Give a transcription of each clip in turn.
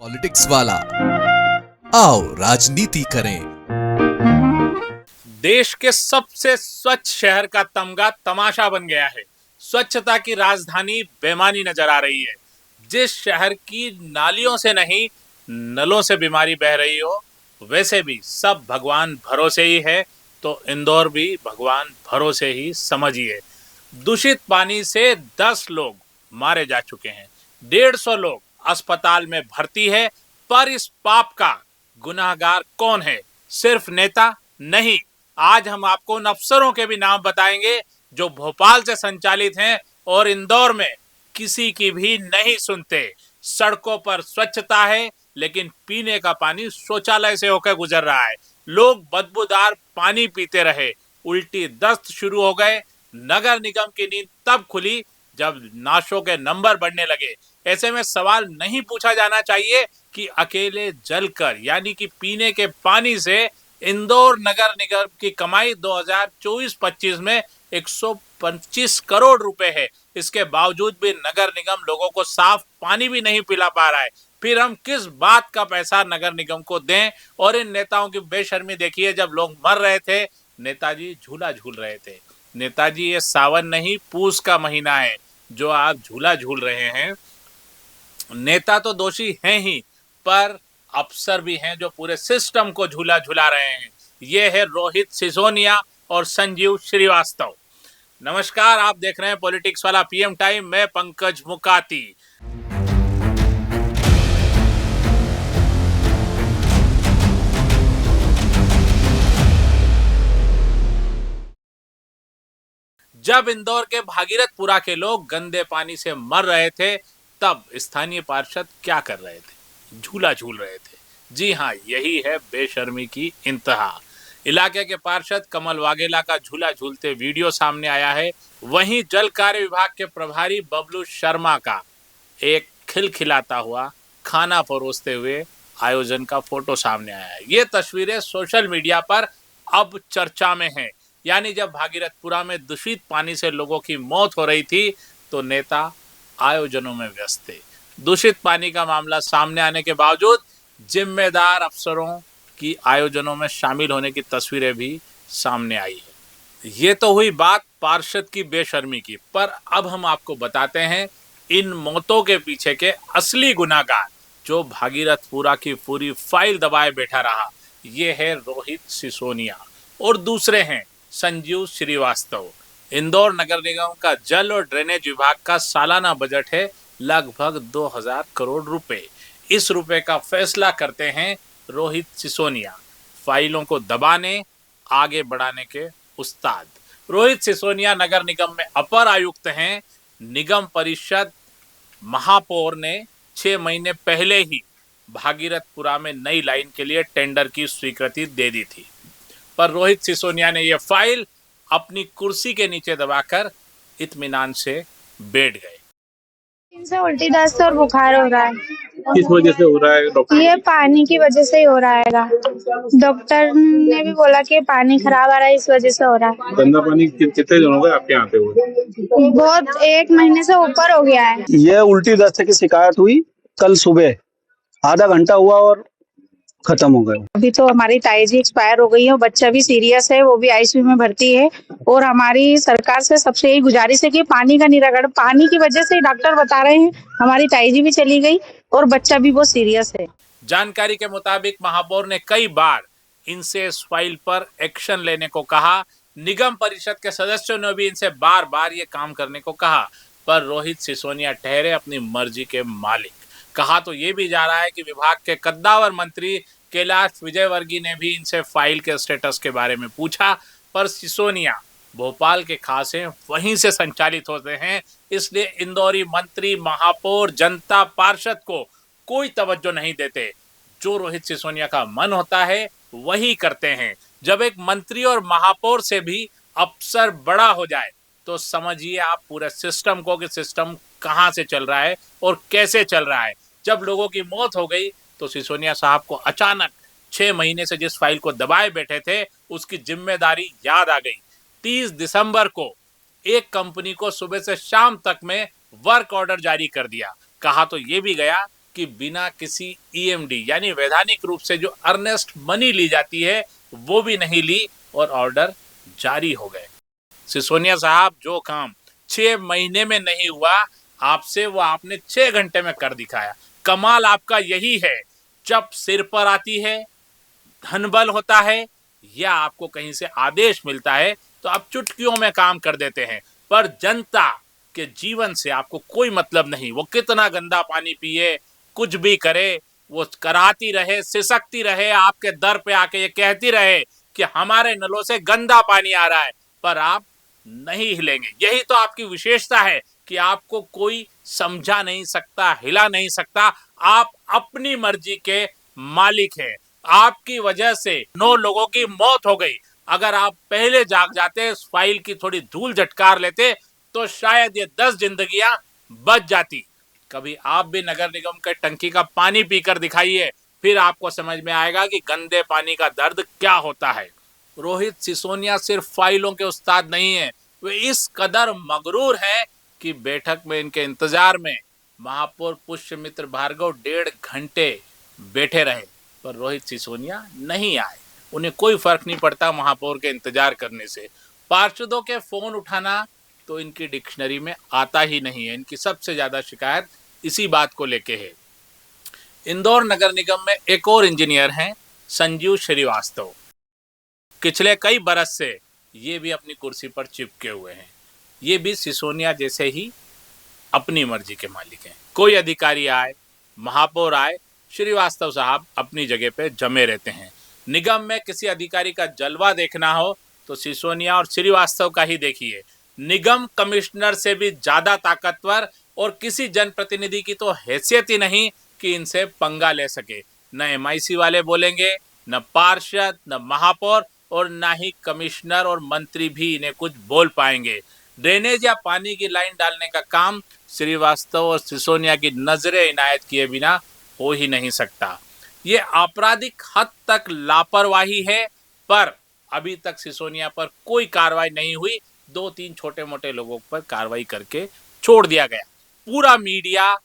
Politics वाला आओ राजनीति करें। देश के सबसे स्वच्छ शहर का तमगा तमाशा बन गया है। स्वच्छता की राजधानी बेमानी नजर आ रही है। जिस शहर की नालियों से नहीं नलों से बीमारी बह रही हो, वैसे भी सब भगवान भरोसे ही है, तो इंदौर भी भगवान भरोसे ही समझिए। दूषित पानी से 10 लोग मारे जा चुके हैं, 150 लोग अस्पताल में भर्ती है। पर इस पाप का गुनाहगार कौन है? सिर्फ नेता नहीं, आज हम आपको उन अफसरों के भी नाम बताएंगे जो भोपाल से संचालित हैं और इंदौर में किसी की भी नहीं सुनते। सड़कों पर स्वच्छता है, लेकिन पीने का पानी शौचालय से होकर गुजर रहा है। लोग बदबूदार पानी पीते रहे, उल्टी दस्त शुरू हो गए। नगर निगम की नींद तब खुली जब नाशों के नंबर बढ़ने लगे। ऐसे में सवाल नहीं पूछा जाना चाहिए कि अकेले जलकर यानी कि पीने के पानी से इंदौर नगर निगम की कमाई 2024-25 में 125 करोड़ रुपए है। इसके बावजूद भी नगर निगम लोगों को साफ पानी भी नहीं पिला पा रहा है। फिर हम किस बात का पैसा नगर निगम को दें? और इन नेताओं की बेशर्मी देखिए। जब लोग मर रहे थे, नेताजी झूला झूल रहे थे। नेताजी, ये सावन नहीं पूस का महीना है जो आप झूला झूल रहे हैं। नेता तो दोषी हैं ही, पर अफसर भी हैं जो पूरे सिस्टम को झूला झूला रहे हैं। ये है रोहित सिसोदिया और संजीव श्रीवास्तव। नमस्कार, आप देख रहे हैं पॉलिटिक्स वाला पीएम टाइम। मैं पंकज मुकाती। जब इंदौर के भागीरथपुरा के लोग गंदे पानी से मर रहे थे, तब स्थानीय पार्षद क्या कर रहे थे? झूला झूल रहे थे। जी हाँ, यही है बेशर्मी की इंतहा। इलाके के पार्षद कमल वाघेला का झूला झूलते वीडियो सामने आया है। वहीं जल कार्य विभाग के प्रभारी बबलू शर्मा का एक खिलखिलाता हुआ खाना परोसते हुए आयोजन का फोटो सामने आया है। ये तस्वीरें सोशल मीडिया पर अब चर्चा में हैं। यानी जब भागीरथपुरा में दूषित पानी से लोगों की मौत हो रही थी, तो नेता आयोजनों में व्यस्त थे। दूषित पानी का मामला सामने आने के बावजूद जिम्मेदार अफसरों की आयोजनों में शामिल होने की तस्वीरें भी सामने आई है। ये तो हुई बात पार्षद की बेशर्मी की, पर अब हम आपको बताते हैं इन मौतों के पीछे के असली गुनाहगार, जो भागीरथपुरा की पूरी फाइल दबाए बैठा रहा। ये है रोहित सिसोदिया और दूसरे हैं संजीव श्रीवास्तव। इंदौर नगर निगम का जल और ड्रेनेज विभाग का सालाना बजट है लगभग 2000 करोड़ रुपए। इस रुपए का फैसला करते हैं रोहित सिसोदिया, फाइलों को दबाने आगे बढ़ाने के उस्ताद। रोहित सिसोदिया नगर निगम में अपर आयुक्त हैं। निगम परिषद महापौर ने 6 महीने पहले ही भागीरथपुरा में नई लाइन के लिए टेंडर की स्वीकृति दे दी थी, पर रोहित सिसोदिया ने यह फाइल अपनी कुर्सी के नीचे दबाकर इत्मीनान से बैठ गए। इनसे उल्टी दस्त और बुखार हो रहा है। किस वजह से हो रहा है डॉक्टर? ये पानी की वजह से ही हो रहा है। डॉक्टर ने भी बोला कि पानी खराब आ रहा है, इस वजह से हो रहा है। गंदा पानी कितने दिन हो गए आपके यहाँ आते हुए? बहुत, 1 महीने से ऊपर हो गया है। ये उल्टी दस्त की शिकायत हुई कल सुबह, आधा घंटा हुआ और खत्म हो गए। अभी तो हमारी ताई जी एक्सपायर हो गई है, बच्चा भी सीरियस है, वो भी आईसीयू में भर्ती है। और हमारी सरकार से सबसे यही गुजारिश है कि पानी का निराकरण, पानी की वजह से डॉक्टर बता रहे हैं हमारी ताई जी भी चली गई और बच्चा भी बहुत सीरियस है। जानकारी के मुताबिक महापौर ने कई बार इनसे इस फाइल पर एक्शन लेने को कहा। निगम परिषद के सदस्यों ने भी इनसे बार बार ये काम करने को कहा, पर रोहित सिसोदिया ठहरे अपनी मर्जी के मालिक। कहा तो ये भी जा रहा है कि विभाग के कद्दावर मंत्री कैलाश विजयवर्गीय ने भी इनसे फाइल के स्टेटस के बारे में पूछा, पर सिसोदिया भोपाल के खास हैं, वहीं से संचालित होते हैं, इसलिए इंदौरी मंत्री, महापौर, जनता, पार्षद को कोई तवज्जो नहीं देते। जो रोहित सिसोदिया का मन होता है वही करते हैं। जब एक मंत्री और महापौर से भी अफसर बड़ा हो जाए, तो समझिए आप पूरे सिस्टम को कि सिस्टम कहाँ से चल रहा है और कैसे चल रहा है। जब लोगों की मौत हो गई, तो सिसोदिया साहब को अचानक 6 महीने से जिस फाइल को दबाए बैठे थे, उसकी जिम्मेदारी याद आ गई। 30 दिसंबर को एक कंपनी को सुबह से शाम तक में वर्क ऑर्डर जारी कर दिया। कहा तो ये भी गया कि बिना किसी ईएमडी यानी वैधानिक रूप से जो अर्नेस्ट मनी ली जाती है वो भी नहीं ली और ऑर्डर जारी हो गए। सिसोदिया साहब, जो काम 6 महीने में नहीं हुआ आपसे, वो आपने 6 घंटे में कर दिखाया। कमाल आपका यही है, जब सिर पर आती है, धनबल होता है या आपको कहीं से आदेश मिलता है तो आप चुटकियों में काम कर देते हैं, पर जनता के जीवन से आपको कोई मतलब नहीं। वो कितना गंदा पानी पिए, कुछ भी करे, वो कराती रहे, सिसकती रहे, आपके दर पे आके ये कहती रहे कि हमारे नलों से गंदा पानी आ रहा है, पर आप नहीं हिलेंगे। यही तो आपकी विशेषता है कि आपको कोई समझा नहीं सकता, हिला नहीं सकता। आप अपनी मर्जी के मालिक हैं। आपकी वजह से 9 लोगों की मौत हो गई। अगर आप पहले जाग जाते, इस फाइल की थोड़ी धूल झटकार लेते, तो शायद ये 10 जिंदगियां बच जाती। कभी आप भी नगर निगम के टंकी का पानी पीकर दिखाइए, फिर आपको समझ में आएगा कि गंदे पानी का दर्द क्या होता है। रोहित सिसोदिया सिर्फ फाइलों के उस्ताद नहीं है, वे इस कदर मगरूर हैं कि बैठक में इनके इंतजार में महापौर पुष्यमित्र भार्गव 1.5 घंटे बैठे रहे, पर रोहित सिसोदिया नहीं आए। उन्हें कोई फर्क नहीं पड़ता महापौर के इंतजार करने से। पार्षदों के फोन उठाना तो इनकी डिक्शनरी में आता ही नहीं है। इनकी सबसे ज्यादा शिकायत इसी बात को लेके है। इंदौर नगर निगम में एक और इंजीनियर हैं, संजीव श्रीवास्तव। पिछले कई बरस से ये भी अपनी कुर्सी पर चिपके हुए हैं। ये भी सिसोदिया जैसे ही अपनी मर्जी के मालिक हैं। कोई अधिकारी आए, महापौर आए, श्रीवास्तव साहब अपनी जगह पे जमे रहते हैं। निगम में किसी अधिकारी का जलवा देखना हो तो सिसोदिया और श्रीवास्तव का ही देखिए। निगम कमिश्नर से भी ज्यादा ताकतवर, और किसी जनप्रतिनिधि की तो हैसियत ही नहीं कि इनसे पंगा ले सके। न एमआईसी वाले बोलेंगे, न पार्षद, न महापौर, और न ही कमिश्नर और मंत्री भी इन्हें कुछ बोल पाएंगे। ड्रेनेज या पानी की लाइन डालने का काम श्रीवास्तव और सिसोदिया की नजरें इनायत किए बिना हो ही नहीं सकता। ये आपराधिक हद तक लापरवाही है, पर अभी तक सिसोदिया पर कोई कार्रवाई नहीं हुई। 2-3 छोटे मोटे लोगों पर कार्रवाई करके छोड़ दिया गया। पूरा मीडिया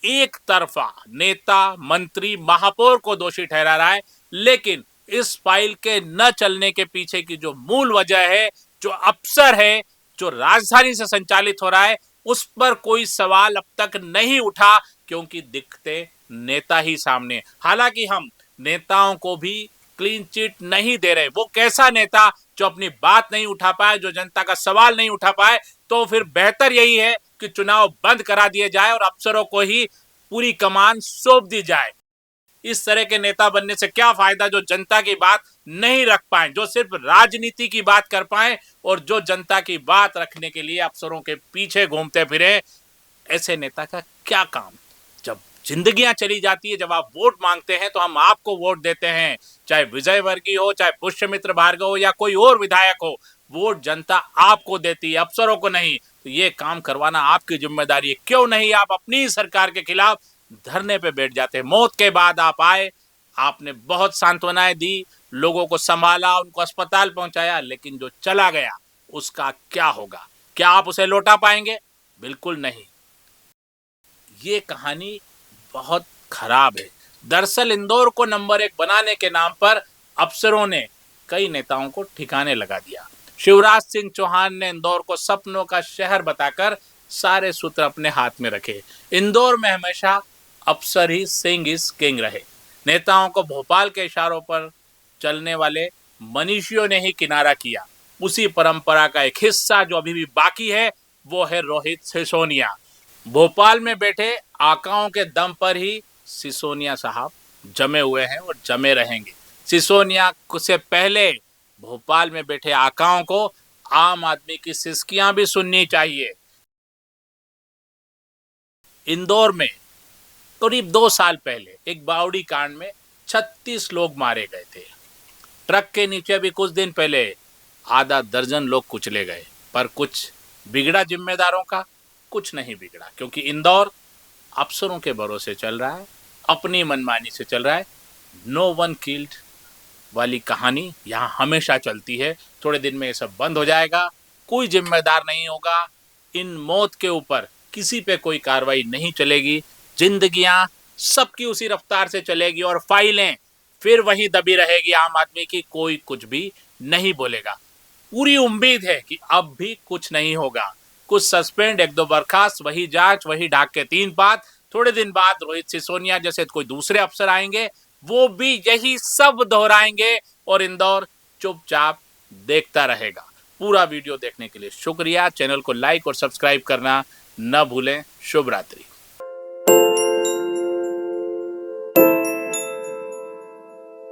एक तरफा नेता, मंत्री, महापौर को दोषी ठहरा रहा है, लेकिन इस फाइल के न चलने के पीछे की जो मूल वजह है, जो अफसर है, जो राजधानी से संचालित हो रहा है, उस पर कोई सवाल अब तक नहीं उठा, क्योंकि दिखते नेता ही सामने। हालांकि हम नेताओं को भी क्लीन चिट नहीं दे रहे। वो कैसा नेता जो अपनी बात नहीं उठा पाए, जो जनता का सवाल नहीं उठा पाए, तो फिर बेहतर यही है कि चुनाव बंद करा दिए जाए और अफसरों को ही पूरी कमान सौंप दी जाए। इस तरह के नेता बनने से क्या फायदा जो जनता की बात नहीं रख पाए, जो सिर्फ राजनीति की बात कर पाए, और जो जनता की बात रखने के लिए अफसरों के पीछे घूमते फिरे। ऐसे नेता का क्या काम। जब जिंदगियां चली जाती है, जब आप वोट मांगते हैं तो हम आपको वोट देते हैं, चाहे विजय वर्गीय हो, चाहे पुष्यमित्र भार्गव हो, या कोई और विधायक हो। वोट जनता आपको देती है, अफसरों को नहीं। तो ये काम करवाना आपकी जिम्मेदारी है। क्यों नहीं आप अपनी सरकार के खिलाफ धरने पे बैठ जाते हैं। मौत के बाद आप आए, आपने बहुत सांत्वनाएं दी, लोगों को संभाला, उनको अस्पताल पहुंचाया, लेकिन जो चला गया उसका क्या होगा? क्या आप उसे लौटा पाएंगे? बिल्कुल नहीं। ये कहानी बहुत खराब है। दरअसल इंदौर को नंबर 1 बनाने के नाम पर अफसरों ने कई नेताओं को ठिकाने लगा दिया। शिवराज सिंह चौहान ने इंदौर को सपनों का शहर बताकर सारे सूत्र अपने हाथ में रखे। इंदौर में हमेशा अफसर ही सिंह इज किंग रहे। नेताओं को भोपाल के इशारों पर चलने वाले मनीषियों ने ही किनारा किया। उसी परंपरा का एक हिस्सा जो अभी भी बाकी है, वो है रोहित सिसोदिया। भोपाल में बैठे आकाओं के दम पर ही सिसोदिया साहब जमे हुए हैं और जमे रहेंगे। सिसोदिया से पहले भोपाल में बैठे आकाओं को आम आदमी की सिसकियां भी सुननी चाहिए। इंदौर में करीब 2 साल पहले एक बावड़ी कांड में 36 लोग मारे गए थे। ट्रक के नीचे भी कुछ दिन पहले आधा दर्जन लोग कुचले गए, पर कुछ बिगड़ा जिम्मेदारों का? कुछ नहीं बिगड़ा, क्योंकि इंदौर अफसरों के भरोसे चल रहा है, अपनी मनमानी से चल रहा है। नो वन किल्ड वाली कहानी यहाँ हमेशा चलती है। थोड़े दिन में ये सब बंद हो जाएगा, कोई जिम्मेदार नहीं होगा। इन मौत के ऊपर किसी पे कोई कार्रवाई नहीं चलेगी। जिंदगियां सबकी उसी रफ्तार से चलेगी और फाइलें फिर वही दबी रहेगी आम आदमी की, कोई कुछ भी नहीं बोलेगा। पूरी उम्मीद है कि अब भी कुछ नहीं होगा, कुछ सस्पेंड, एक दो बर्खास्त, वही जांच, वही ढाक के तीन बात। थोड़े दिन बाद रोहित सिसोदिया जैसे कोई दूसरे अफसर आएंगे, वो भी यही सब दोहराएंगे और इंदौर चुपचाप देखता रहेगा। पूरा वीडियो देखने के लिए शुक्रिया। चैनल को लाइक और सब्सक्राइब करना न भूलें। शुभ रात्रि।